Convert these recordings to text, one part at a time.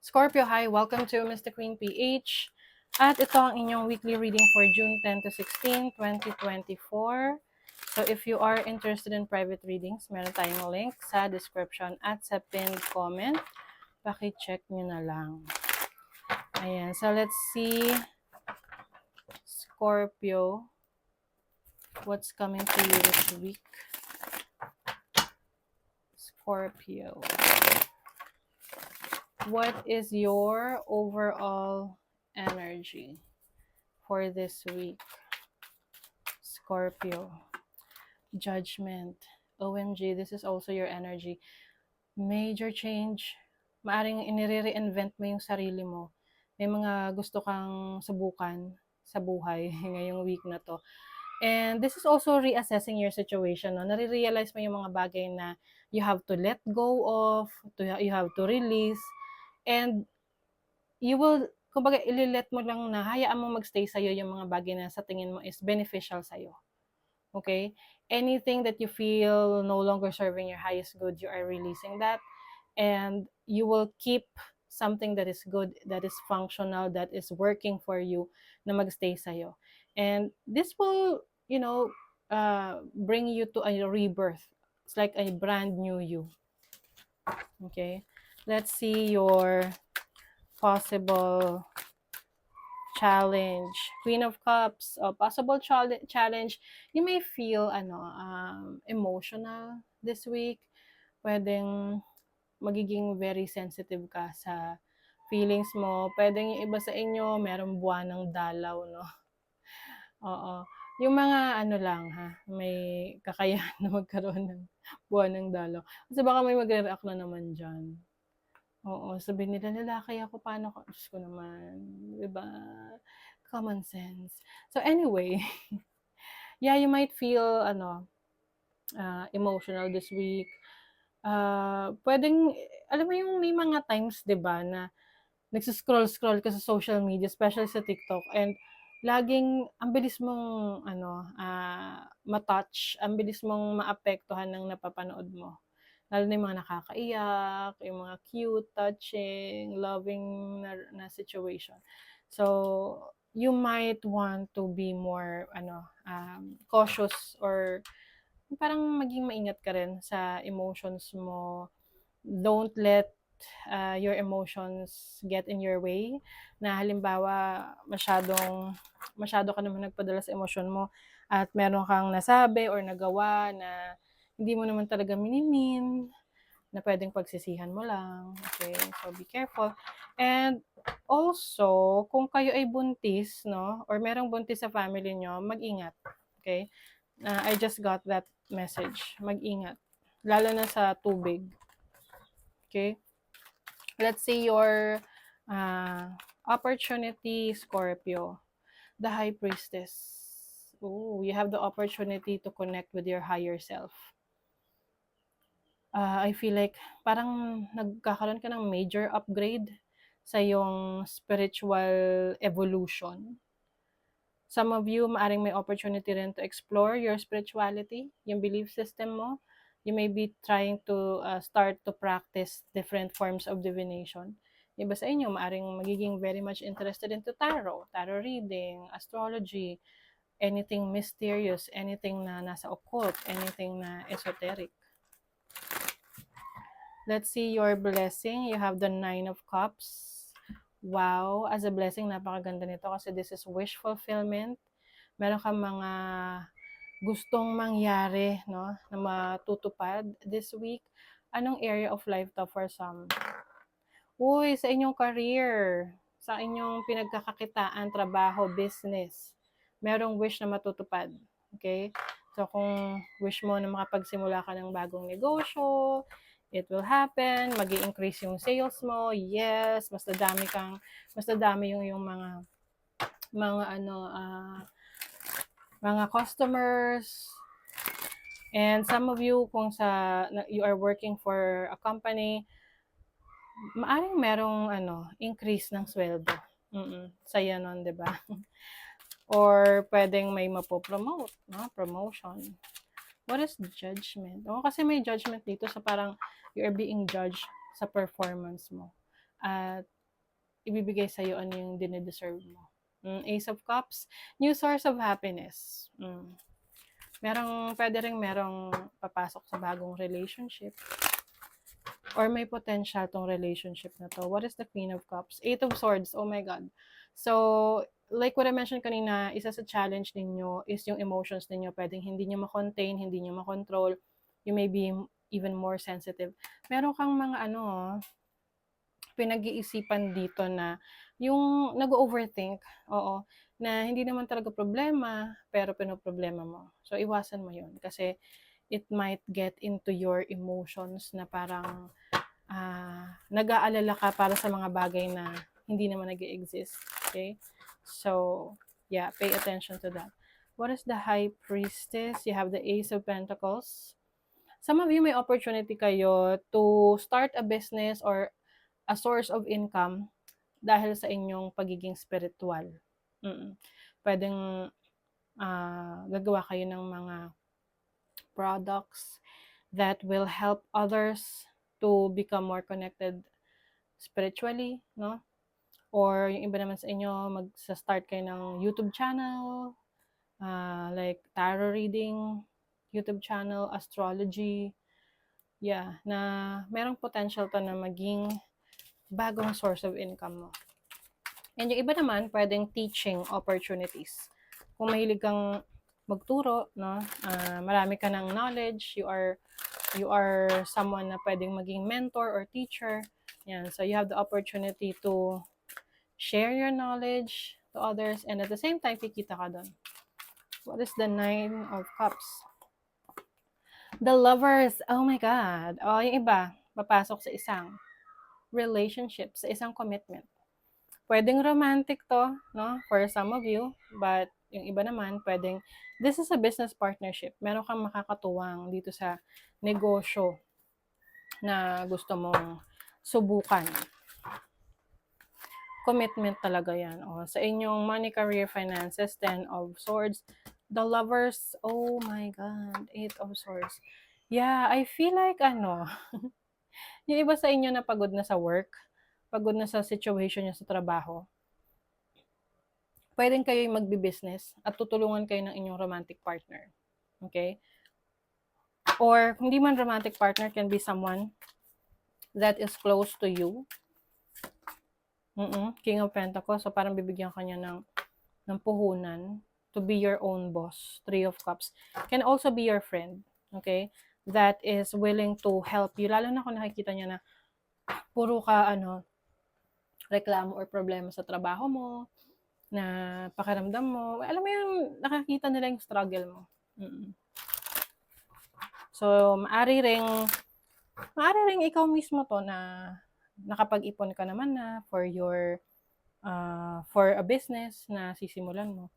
Scorpio, hi! Welcome to Mr. Queen PH. At ito ang inyong weekly reading for June 10 to 16, 2024. So if you are interested in private readings, meron tayong link sa description at sa pinned comment. Paki-check nyo na lang. Ayan, so let's see Scorpio, what's coming to you this week. Scorpio. What is your overall energy for this week? Scorpio. Judgment. OMG, this is also your energy. Major change. Maaring inire-reinvent mo yung sarili mo. May mga gusto kang subukan sa buhay ngayong week na to. And this is also reassessing your situation. No? Nare-realize mo yung mga bagay na you have to let go of, you have to release, and you will, kumbaga, ililet mo lang na hayaan mo magstay sa'yo yung mga bagay na sa tingin mo is beneficial sa'yo. Okay? Anything that you feel no longer serving your highest good, you are releasing that. And you will keep something that is good, that is functional, that is working for you, na magstay sa'yo. And this will, bring you to a rebirth. It's like a brand new you. Okay? Let's see your possible challenge. Queen of Cups, possible challenge. You may feel emotional this week. Pwedeng magiging very sensitive ka sa feelings mo. Pwedeng yung iba sa inyo, merong buwan ng dalaw, no? Oo. Yung mga lang may kakayahan na magkaroon ng buwan ng dalaw. Kasi baka may magre-react na naman dyan. Oo, sabihin nila, lalaki ako, paano ko? Diyos ko naman, diba? Common sense. So anyway, yeah, you might feel, emotional this week. Pwedeng, alam mo yung may mga times, diba, na nagsuscroll-scroll ka sa social media, especially sa TikTok, and laging, ang bilis mong, matouch, ang bilis mong maapektuhan ng napapanood mo. Lalo na yung mga nakakaiyak, yung mga cute, touching, loving na situation. So, you might want to be more cautious, or parang maging maingat ka rin sa emotions mo. Don't let your emotions get in your way. Na halimbawa, masyado ka naman nagpadala sa emosyon mo at meron kang nasabi or nagawa na hindi mo naman talaga minimin, na pwedeng pagsisihan mo lang. Okay? So, be careful. And also, kung kayo ay buntis, no, or merong buntis sa family nyo, mag-ingat. Okay? I just got that message. Mag-ingat. Lalo na sa tubig. Okay? Let's see your opportunity, Scorpio. The High Priestess. Oh, you have the opportunity to connect with your higher self. I feel like parang nagkakaroon ka ng major upgrade sa iyong spiritual evolution. Some of you, maaring may opportunity rin to explore your spirituality, yung belief system mo. You may be trying to start to practice different forms of divination. Iba sa inyo, maaring magiging very much interested into tarot reading, astrology, anything mysterious, anything na nasa occult, anything na esoteric. Let's see your blessing. You have the 9 of Cups. Wow, as a blessing, napakaganda nito kasi this is wish fulfillment. Meron kang mga gustong mangyari, no, na matutupad this week. Anong area of life to for some? Uy, sa inyong career, sa inyong pinagkakakitaan, trabaho, business, merong wish na matutupad. Okay? So, kung wish mo na makapagsimula ka ng bagong negosyo, it will happen, mag-i-increase yung sales mo, yes, mas dadami yung mga customers. And some of you, kung you are working for a company, maaring merong increase ng sweldo. Saya nun, 'di ba? Or pwedeng may mapopromote, no? Promotion. What is judgment? Kasi may judgment dito sa parang you are being judged sa performance mo. at ibibigay sa'yo ano yung dine-deserve mo. Ace of Cups, new source of happiness. Pwede ring merong papasok sa bagong relationship or may potential tong relationship na to. What is the Queen of Cups? Eight of Swords. Oh my God. So, like what I mentioned kanina, isa sa challenge ninyo is yung emotions ninyo. Pwedeng hindi nyo ma-contain, hindi nyo ma-control. You may be even more sensitive. Meron kang mga pinag-iisipan dito na yung nag-overthink, oo, na hindi naman talaga problema, pero pinoproblema mo. So, iwasan mo yun kasi it might get into your emotions na parang nag-aalala ka para sa mga bagay na hindi naman nag-exist. Okay? So, yeah, pay attention to that. What is the High Priestess? You have the Ace of Pentacles. Some of you may opportunity kayo to start a business or a source of income dahil sa inyong pagiging spiritual. Pwedeng gagawa kayo ng mga products that will help others to become more connected spiritually, no? Or yung iba naman sa inyo, magsa-start kayo ng YouTube channel, like tarot reading, YouTube channel, astrology, yeah, na merong potential to na maging bagong source of income mo. And yung iba naman, pwedeng teaching opportunities. Kung mahilig kang magturo, no? Marami ka ng knowledge, you are someone na pwedeng maging mentor or teacher. Yan. So you have the opportunity to share your knowledge to others and at the same time, kikita ka doon. What is the Nine of Cups? The Lovers. Oh my God. Oh, yung iba, papasok sa isang relationship, sa isang commitment. Pwedeng romantic to, no? For some of you, but yung iba naman, pwedeng, this is a business partnership. Meron kang makakatuwang dito sa negosyo na gusto mong subukan. Commitment talaga yan. O, sa inyong money, career, finances, 10 of Swords. The Lovers, oh my God, 8 of Swords. Yeah, I feel like yung iba sa inyo na pagod na sa work, pagod na sa situation niya sa trabaho, pwedeng kayo yung magbi-business at tutulungan kayo ng inyong romantic partner. Okay? Or, hindi man romantic partner, can be someone that is close to you. King of Pentacles. So, parang bibigyan ka niya ng puhunan to be your own boss. Three of Cups. Can also be your friend. Okay? That is willing to help you. Lalo na kung nakikita niya na puro ka, reklamo or problema sa trabaho mo, na pakiramdam mo. Alam mo yung nakakita nila yung struggle mo. So, maari ring ikaw mismo to na nakapag-ipon ka naman na for a business na sisimulan mo.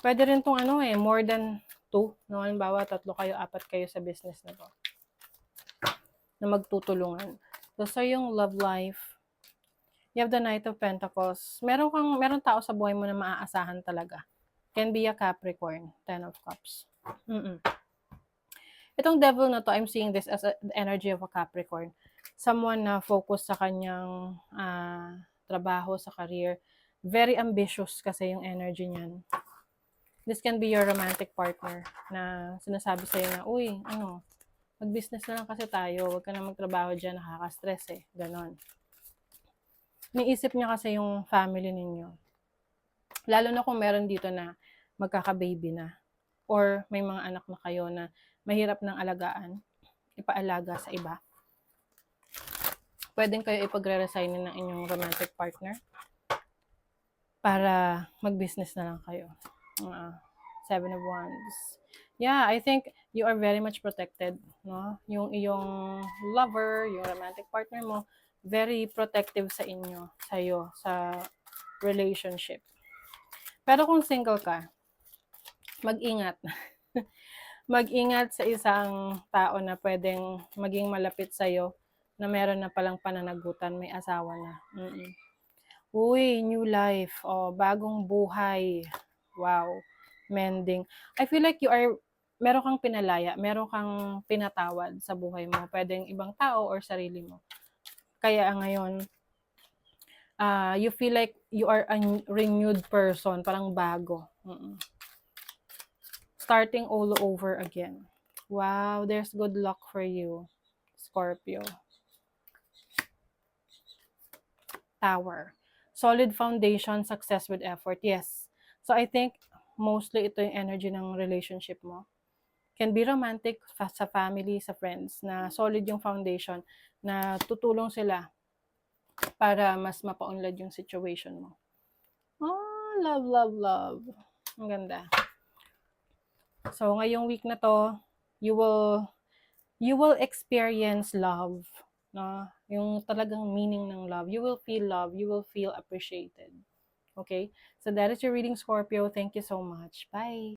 Pwede rin tong more than 2, no? Halimbawa, 3 kayo, 4 kayo sa business na to na magtutulungan. So, sa yung love life, you have the Knight of Pentacles. Meron tao sa buhay mo na maaasahan talaga. Can be a Capricorn, 10 of Cups. Itong devil na to, I'm seeing this as the energy of a Capricorn. Someone na focus sa kanyang trabaho, sa career. Very ambitious kasi yung energy niyan. This can be your romantic partner na sinasabi sa'yo na, uy, mag-business na lang kasi tayo. Huwag ka na magtrabaho dyan, nakaka-stress eh. Ganon. Niisip niya kasi yung family ninyo. Lalo na kung meron dito na magkaka-baby na. Or may mga anak na kayo na mahirap ng alagaan, ipaalaga sa iba. Pwedeng kayo ipagre-resign ng inyong romantic partner para mag-business na lang kayo. 7 of Wands. Yeah, I think you are very much protected, no? Yung iyong lover, yung romantic partner mo, very protective sa inyo, sa'yo, sa relationship. Pero kung single ka, mag-ingat. Mag-ingat sa isang tao na pwedeng maging malapit sa'yo na meron na palang pananagutan, may asawa na. Uy, new life. Oh, bagong buhay. Wow. Mending. I feel like meron kang pinalaya, meron kang pinatawad sa buhay mo. Pwedeng ibang tao or sarili mo. Kaya ngayon, you feel like you are a renewed person, parang bago. Starting all over again. Wow, there's good luck for you, Scorpio. Tower. Solid foundation, success with effort. Yes. So I think mostly ito yung energy ng relationship mo. Can be romantic, sa family, sa friends, na solid yung foundation, na tutulong sila para mas mapaunlad yung situation mo. Oh, love, love, love. Ang ganda. So, ngayong week na to, you will experience love. No? Yung talagang meaning ng love. You will feel love. You will feel appreciated. Okay? So, that is your reading, Scorpio. Thank you so much. Bye!